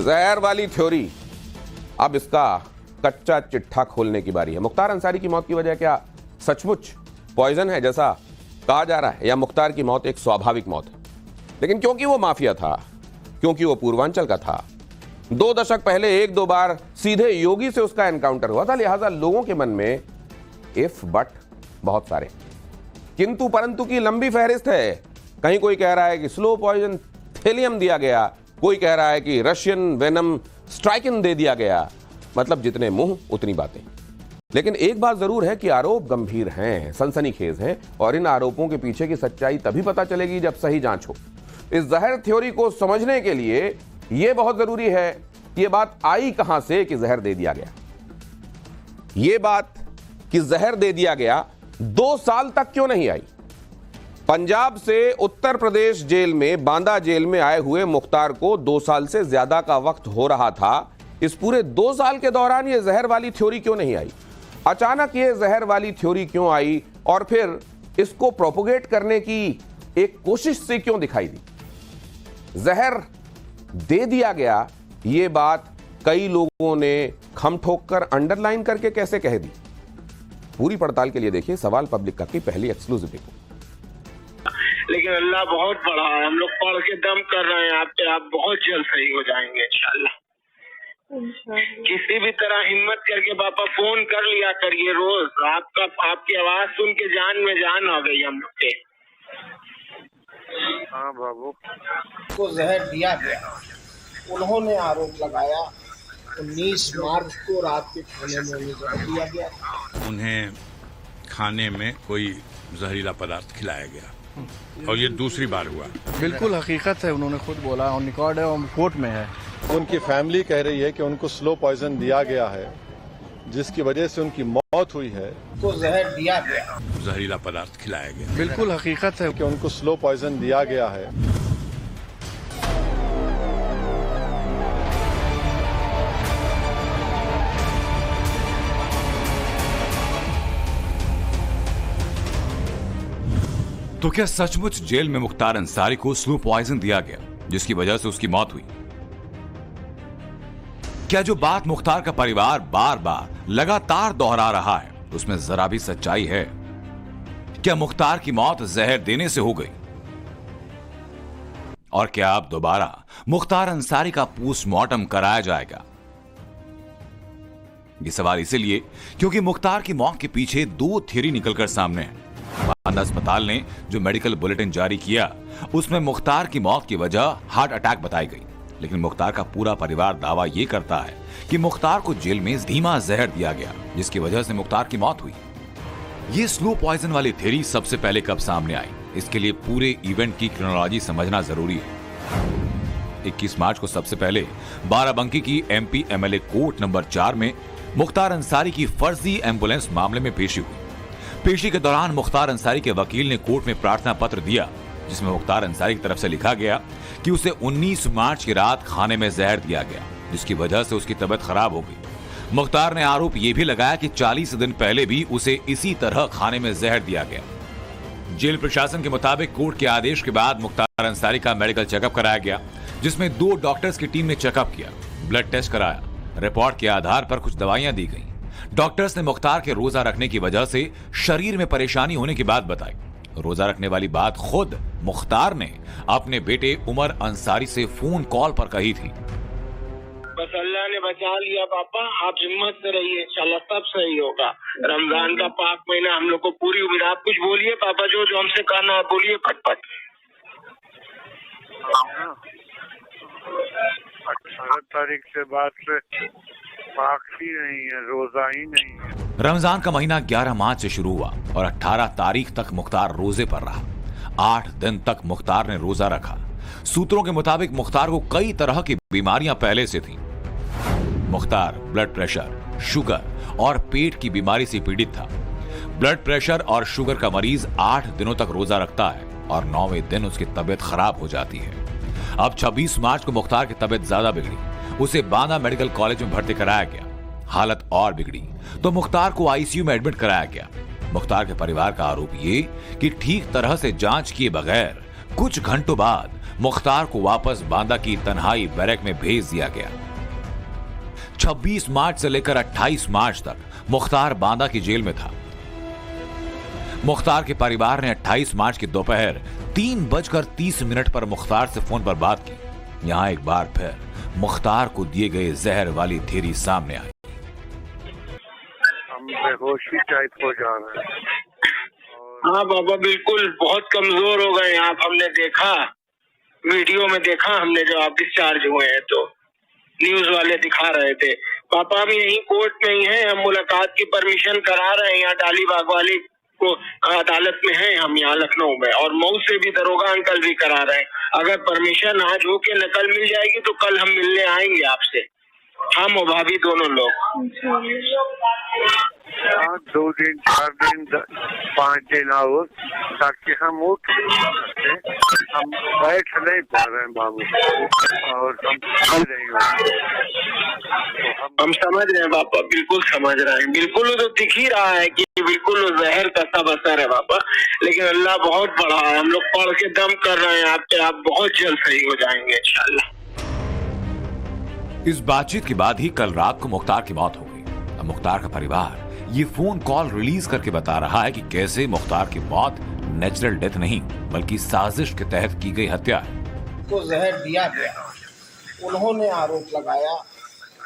जहर वाली थ्योरी, अब इसका कच्चा चिट्ठा खोलने की बारी है। मुख्तार अंसारी की मौत की वजह क्या सचमुच पॉइजन है जैसा कहा जा रहा है, या मुख्तार की मौत एक स्वाभाविक मौत है? लेकिन क्योंकि वो माफिया था, क्योंकि वो पूर्वांचल का था, 2 दशक पहले 1-2 बार सीधे योगी से उसका एनकाउंटर हुआ था, लिहाजा लोगों के मन में इफ बट बहुत सारे किंतु परंतु की लंबी फहरिस्त है। कहीं कोई कह रहा है कि स्लो पॉइजन थेलियम दिया गया, कोई कह रहा है कि रशियन वेनम स्ट्राइकिन दे दिया गया। मतलब जितने मुंह उतनी बातें। लेकिन एक बात जरूर है कि आरोप गंभीर हैं, सनसनीखेज हैं, और इन आरोपों के पीछे की सच्चाई तभी पता चलेगी जब सही जांच हो। इस जहर थ्योरी को समझने के लिए यह बहुत जरूरी है कि यह बात आई कहां से कि जहर दे दिया गया। यह बात कि जहर दे दिया गया 2 साल तक क्यों नहीं आई? पंजाब से उत्तर प्रदेश जेल में, बांदा जेल में आए हुए मुख्तार को 2 साल से ज्यादा का वक्त हो रहा था। इस पूरे 2 साल के दौरान यह जहर वाली थ्योरी क्यों नहीं आई? अचानक ये जहर वाली थ्योरी क्यों आई और फिर इसको प्रोपोगेट करने की एक कोशिश से क्यों दिखाई दी? जहर दे दिया गया, ये बात कई लोगों ने खम ठोक कर अंडरलाइन करके कैसे कह दी? पूरी पड़ताल के लिए देखिए सवाल पब्लिक का की पहली एक्सक्लूसिव रिपोर्ट। लेकिन अल्लाह बहुत बड़ा है, हम लोग पढ़ के दम कर रहे हैं आप पे, आप बहुत जल्द सही हो जाएंगे इंशाल्लाह। किसी भी तरह हिम्मत करके पापा फोन कर लिया करिए रोज, आपकी आवाज सुन के जान में जान आ गई हम लोग के। हाँ बाबू को जहर दिया गया, उन्होंने आरोप लगाया 19 मार्च को रात के खाने में उन्हें जहर दिया गया। उन्हें खाने में कोई जहरीला पदार्थ खिलाया गया और ये दूसरी बार हुआ। बिल्कुल हकीकत है, उन्होंने खुद बोला, ऑन रिकॉर्ड है और कोर्ट में है। उनकी फैमिली कह रही है कि उनको स्लो पॉइजन दिया गया है, जिसकी वजह से उनकी मौत हुई है। को जहर दिया गया, जहरीला पदार्थ खिलाया गया। बिल्कुल हकीकत है कि उनको स्लो पॉइजन दिया गया है। तो क्या सचमुच जेल में मुख्तार अंसारी को स्लो पॉइजन दिया गया जिसकी वजह से उसकी मौत हुई? क्या जो बात मुख्तार का परिवार बार बार लगातार दोहरा रहा है उसमें जरा भी सच्चाई है? क्या मुख्तार की मौत जहर देने से हो गई? और क्या अब दोबारा मुख्तार अंसारी का पोस्टमार्टम कराया जाएगा? ये सवाल इसीलिए क्योंकि मुख्तार की मौत के पीछे 2 थ्योरी निकलकर सामने है। बांदा अस्पताल ने जो मेडिकल बुलेटिन जारी किया उसमें मुख्तार की मौत की वजह हार्ट अटैक बताई गई, लेकिन मुख्तार का पूरा परिवार दावा यह करता है कि मुख्तार को जेल में धीमा जहर दिया गया जिसकी वजह से मुख्तार की मौत हुई। ये स्लो पॉइजन वाली थ्योरी सबसे पहले कब सामने आई, इसके लिए पूरे इवेंट की क्रोनोलॉजी समझना जरूरी है। 21 मार्च को सबसे पहले बाराबंकी की MP MLA कोर्ट नंबर 4 में मुख्तार अंसारी की फर्जी एम्बुलेंस मामले में पेशी हुई। पेशी के दौरान मुख्तार अंसारी के वकील ने कोर्ट में प्रार्थना पत्र दिया जिसमें मुख्तार अंसारी की तरफ से लिखा गया कि उसे 19 मार्च की रात खाने में जहर दिया गया जिसकी वजह से उसकी तबीयत खराब हो गई। मुख्तार ने आरोप यह भी लगाया कि 40 दिन पहले भी उसे इसी तरह खाने में जहर दिया गया। जेल प्रशासन के मुताबिक कोर्ट के आदेश के बाद मुख्तार अंसारी का मेडिकल चेकअप कराया गया जिसमें 2 डॉक्टर्स की टीम ने चेकअप किया, ब्लड टेस्ट कराया। रिपोर्ट के आधार पर कुछ दवाइयां दी गई। डॉक्टर्स ने मुख्तार के रोजा रखने की वजह से शरीर में परेशानी होने की बात बताई। रोजा रखने वाली बात खुद मुख्तार ने अपने बेटे उमर अंसारी से फोन कॉल पर कही थी। बस अल्लाह ने बचा लिया पापा, आप हिम्मत से रहिए, इंशाल्लाह सब सही होगा। रमजान का पाक महीना, हम लोग को पूरी उम्मीद। आप कुछ बोलिए पापा, जो हमसे कहना है बोलिए फटफट। 18 तारीख से बाद से पाक ही नहीं है, रोजा ही नहीं है। रमजान का महीना 11 मार्च से शुरू हुआ और 18 तारीख तक मुख्तार रोजे पर रहा। 8 दिन तक मुख्तार ने रोजा रखा। सूत्रों के मुताबिक मुख्तार को कई तरह की बीमारियां पहले से थीं। मुख्तार ब्लड प्रेशर, शुगर और पेट की बीमारी से पीड़ित था। ब्लड प्रेशर और शुगर का मरीज 8 दिनों तक रोजा रखता है और 9वें दिन उसकी तबीयत खराब हो जाती है। अब 26 मार्च को मुख्तार की तबीयत ज्यादा बिगड़ी। उसे बांदा मेडिकल कॉलेज में भर्ती कराया गया। हालत और बिगड़ी तो मुख्तार को आईसीयू में एडमिट कराया गया। मुख्तार के परिवार का आरोप ये कि ठीक तरह से जांच किए बगैर कुछ घंटों बाद मुख्तार को वापस बांदा की तन्हाई बैरक में भेज दिया गया। 26 मार्च से लेकर 28 मार्च तक मुख्तार बांदा की जेल में था। मुख्तार के परिवार ने 28 मार्च की दोपहर 3:30 पर मुख्तार से फोन पर बात की। यहां एक बार फिर मुख्तार को दिए गए जहर वाली थ्योरी सामने आई। हम बेहोशी टाइप हो जा रहे हैं। हाँ बाबा, बिल्कुल बहुत कमजोर हो गए आप। हमने देखा, वीडियो में देखा हमने, जब आप डिस्चार्ज हुए हैं तो न्यूज वाले दिखा रहे थे। पापा हम यहीं कोर्ट में ही हैं, हम मुलाकात की परमिशन करा रहे हैं यहाँ डालीबाग वाली को अदालत में हैं हम यहाँ लखनऊ में, और मऊ से भी दरोगा अंकल भी करा रहे हैं। अगर परमिशन आज हो के नकल मिल जाएगी तो कल हम मिलने आएंगे आपसे, हम और भाभी दोनों लोग। 2 दिन 4 दिन 5 दिन आओ ताकि हम उठ सकते। हम बैठ नहीं पा रहे हैं बाबू, और हम समझ नहीं हो। हम समझ रहे हैं पापा, बिल्कुल समझ रहे हैं। बिल्कुल वो तो दिख ही रहा है कि बिल्कुल वो जहर का सब असर है पापा, लेकिन अल्लाह बहुत बड़ा है। हम लोग पढ़ के दम कर रहे हैं आप पे, आप बहुत जल्द सही हो जाएंगे इंशाल्लाह। इस बातचीत के बाद ही कल रात को मुख्तार की मौत हो गई। अब मुख्तार का परिवार ये फोन कॉल रिलीज करके बता रहा है कि कैसे मुख्तार की मौत नेचुरल डेथ नहीं बल्कि साजिश के तहत की गई हत्या है। को जहर दिया गया। उन्होंने आरोप लगाया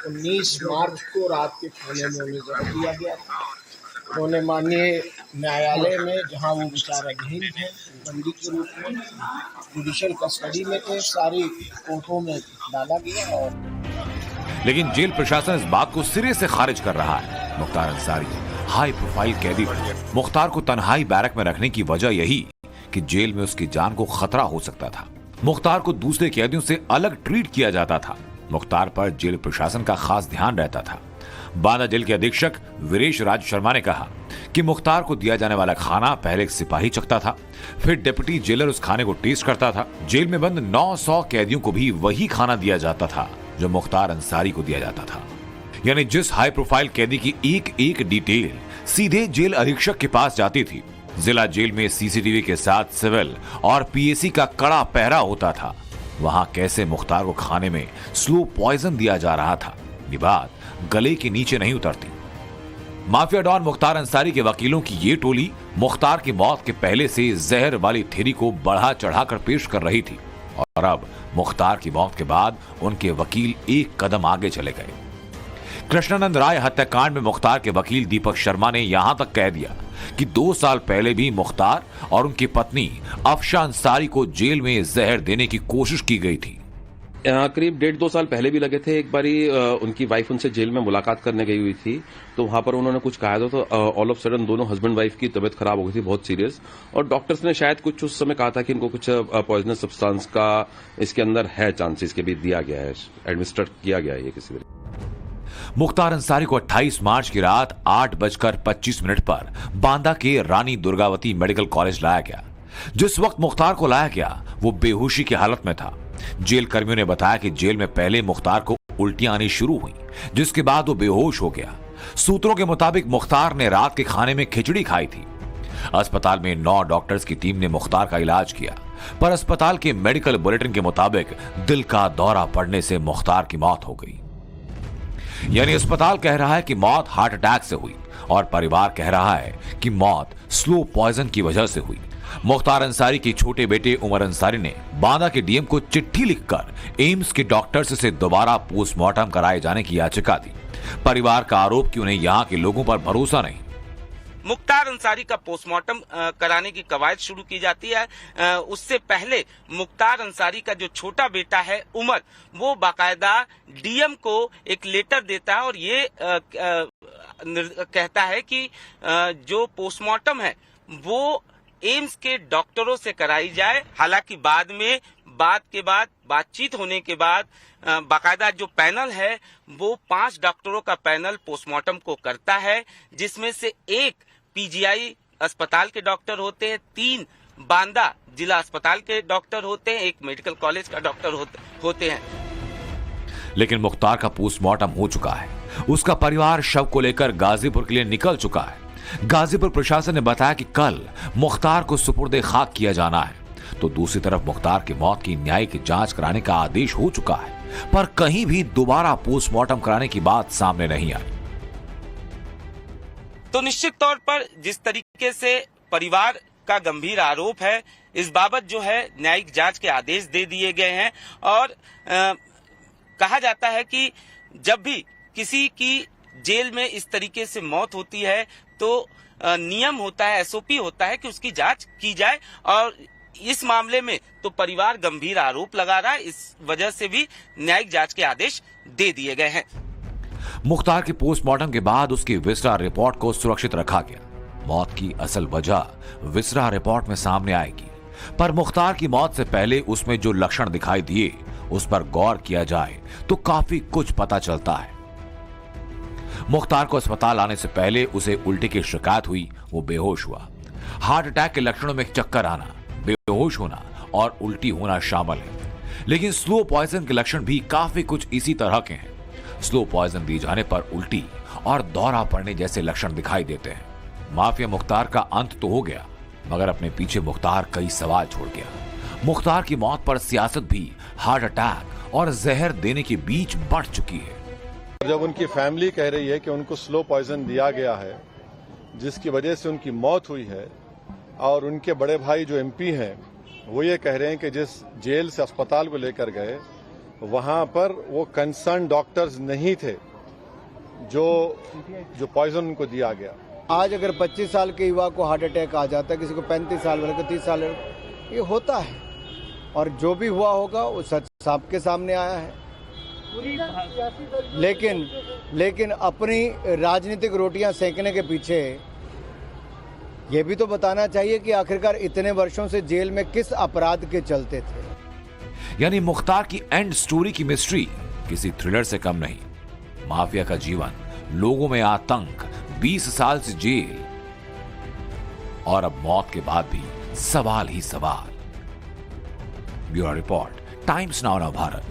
19 मार्च को रात के खाने में उन्हें जहर दिया गया था। उन्होंने माननीय न्यायालय में, जहां वो विचाराधीन थे बंदी के रूप में, जुडिशियल कस्टडी में थे, सारी कोर्टों में डाला गया। और लेकिन जेल प्रशासन इस बात को सिरे से खारिज कर रहा है। मुख्तार अंसारी हाई प्रोफाइल कैदी थे। मुख्तार को तन्हाई बैरक में रखने की वजह यही कि जेल में उसकी जान को खतरा हो सकता था। मुख्तार को दूसरे कैदियों से अलग ट्रीट किया जाता था। मुख्तार पर जेल प्रशासन का खास ध्यान रहता था। बांदा जेल के अधीक्षक वीरेश राज शर्मा ने कहा कि मुख्तार को दिया जाने वाला खाना पहले एक सिपाही चखता था, फिर डिप्टी जेलर उस खाने को टेस्ट करता था। जेल में बंद 900 कैदियों को भी वही खाना दिया जाता था जो मुख्तार अंसारी को दिया जाता था। यानी जिस हाई प्रोफाइल कैदी की एक एक डिटेल सीधे जेल अधीक्षक के पास जाती थी। जिला जेल में सीसीटीवी के साथ सिविल और पीएसी का कड़ा पहरा होता था। वहां कैसे मुख्तार को खाने में स्लो पॉइजन दिया जा रहा था, ये बात गले के नीचे नहीं उतरती। माफिया डॉन मुख्तार अंसारी के वकीलों की ये टोली मुख्तार की मौत के पहले से जहर वाली थ्योरी को बढ़ा चढ़ाकर पेश कर रही थी, और अब मुख्तार की मौत के बाद उनके वकील एक कदम आगे चले गए। कृष्णानंद राय हत्याकांड में मुख्तार के वकील दीपक शर्मा ने यहां तक कह दिया कि 2 साल पहले भी मुख्तार और उनकी पत्नी अफशा अंसारी को जेल में जहर देने की कोशिश की गई थी। करीब 1.5-2 साल पहले भी लगे थे। एक बारी उनकी वाइफ उनसे जेल में मुलाकात करने गई हुई थी, तो वहां पर उन्होंने कुछ कहा था, तो ऑल ऑफ सडन दोनों हस्बैंड वाइफ की तबीयत खराब हो गई थी, बहुत सीरियस। और डॉक्टर्स ने शायद कुछ उस समय कहा था कि इनको कुछ पॉइजनस सब्सटेंस का इसके अंदर है चांसेस के भी दिया गया है, एडमिनिस्टर किया गया है ये किसी तरह। मुख्तार अंसारी को 28 मार्च की रात 8:25 पर बांदा के रानी दुर्गावती मेडिकल कॉलेज लाया गया। जिस वक्त मुख्तार को लाया गया वो बेहोशी की हालत में था। जेल कर्मियों ने बताया कि जेल में पहले मुख्तार को उल्टियां आनी शुरू हुई, जिसके बाद वो बेहोश हो गया। सूत्रों के मुताबिक मुख्तार ने रात के खाने में खिचड़ी खाई थी। अस्पताल में 9 डॉक्टर्स की टीम ने मुख्तार का इलाज किया, पर अस्पताल के मेडिकल बुलेटिन के मुताबिक दिल का दौरा पड़ने से मुख्तार की मौत हो गई। यानी अस्पताल कह रहा है कि मौत हार्ट अटैक से हुई और परिवार कह रहा है कि मौत स्लो पॉइजन की वजह से हुई। मुख्तार अंसारी के छोटे बेटे उमर अंसारी ने बांदा के डीएम को चिट्ठी लिखकर एम्स के डॉक्टर्स से दोबारा पोस्टमार्टम कराए जाने की याचिका दी। परिवार का आरोप कि उन्हें यहाँ के लोगों पर भरोसा नहीं। मुख्तार अंसारी का पोस्टमार्टम कराने की कवायद शुरू की जाती है। उससे पहले मुख्तार अंसारी का जो छोटा बेटा है उमर, वो बाकायदा डीएम को एक लेटर देता है और ये कहता है कि जो पोस्टमार्टम है वो एम्स के डॉक्टरों से कराई जाए। हालांकि बाद में बातचीत होने के बाद बाकायदा जो पैनल है वो 5 डॉक्टरों का पैनल पोस्टमार्टम को करता है, जिसमें से एक पीजीआई अस्पताल के डॉक्टर होते हैं, 3 बांदा जिला अस्पताल के डॉक्टर होते हैं, एक मेडिकल कॉलेज का डॉक्टर होते हैं। लेकिन मुख्तार का पोस्टमार्टम हो चुका है। उसका परिवार शव को लेकर गाजीपुर के लिए निकल चुका है। गाजीपुर प्रशासन ने बताया कि कल मुख्तार को सुपुर्दे खाक किया जाना है। तो दूसरी तरफ मुख्तार की मौत की न्यायिक जांच कराने का आदेश हो चुका है, पर कहीं भी दोबारा पोस्टमार्टम कराने की बात सामने नहीं आई। तो निश्चित तौर पर जिस तरीके से परिवार का गंभीर आरोप है, इस बाबत जो है न्यायिक जांच के आदेश दे दिए गए हैं और कहा जाता है कि जब भी किसी की जेल में इस तरीके से मौत होती है तो नियम होता है, एसओपी होता है कि उसकी जांच की जाए और इस मामले में तो परिवार गंभीर आरोप लगा रहा है, इस वजह से भी न्यायिक जांच के आदेश दे दिए गए हैं। मुख्तार के पोस्टमार्टम के बाद उसकी विसरा रिपोर्ट को सुरक्षित रखा गया। मौत की असल वजह विसरा रिपोर्ट में सामने आएगी, पर मुख्तार की मौत से पहले उसमें जो लक्षण दिखाई दिए उस पर गौर किया जाए तो काफी कुछ पता चलता है। मुख्तार को अस्पताल आने से पहले उसे उल्टी की शिकायत हुई, वो बेहोश हुआ। हार्ट अटैक के लक्षणों में चक्कर आना, बेहोश होना और उल्टी होना शामिल है, लेकिन स्लो पॉइजन के लक्षण भी काफी कुछ इसी तरह के हैं। स्लो पॉइजन दिए जाने पर उल्टी और दौरा पड़ने जैसे लक्षण दिखाई देते हैं। माफिया मुख्तार का अंत तो हो गया, मगर अपने पीछे मुख्तार कई सवाल छोड़ गया। मुख्तार की मौत पर सियासत भी हार्ट अटैक और जहर देने के बीच बढ़ चुकी है। जब उनकी फैमिली कह रही है कि उनको स्लो पॉइजन दिया गया है जिसकी वजह से उनकी मौत हुई है, और उनके बड़े भाई जो एमपी हैं वो ये कह रहे हैं कि जिस जेल से अस्पताल को लेकर गए वहां पर वो कंसर्न डॉक्टर्स नहीं थे जो पॉइजन उनको दिया गया। आज अगर 25 साल के युवा को हार्ट अटैक आ जाता है, किसी को 35 साल वाले को 30 साल, ये होता है और जो भी हुआ होगा वो सच सबके सामने आया है। लेकिन अपनी राजनीतिक रोटियां सेकने के पीछे ये भी तो बताना चाहिए कि आखिरकार इतने वर्षों से जेल में किस अपराध के चलते थे। यानी मुख्तार की एंड स्टोरी की मिस्ट्री किसी थ्रिलर से कम नहीं। माफिया का जीवन, लोगों में आतंक, 20 साल से जेल और अब मौत के बाद भी सवाल ही सवाल। Bureau report, times now Bharat.